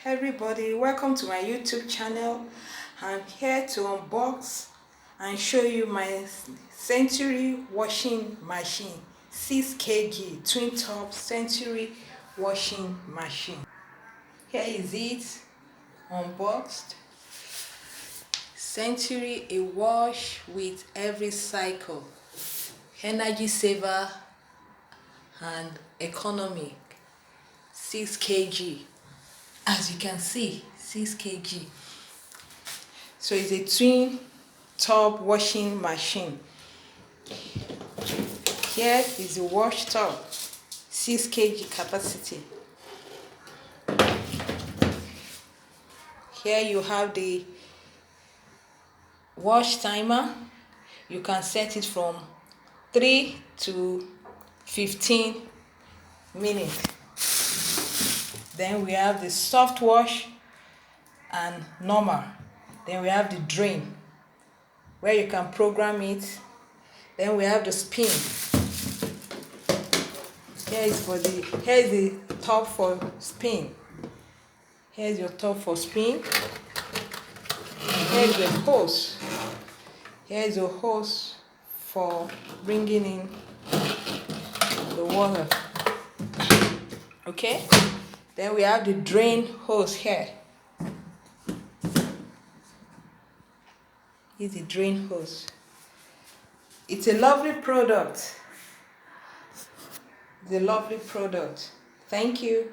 everybody, welcome to my YouTube channel. I'm here to unbox and show you my Century washing machine, 6 kg twin top Century washing machine. Here is it unboxed. Century, a wash with every cycle, energy saver and economic. 6 kg, as you can see, 6 kg. So it's a twin tub washing machine. Here is the wash tub, 6 kg capacity. Here you have the wash timer. You can set it from 3 to 15 minutes. Then we have the soft wash and normal. Then we have the drain, where you can program it. Then we have the spin. Here is the top for spin. Here's your top for spin. Here's the hose. Here's your hose for bringing in the water. Okay? Then we have the drain hose here. Here's the drain hose. It's a lovely product. It's a lovely product. Thank you.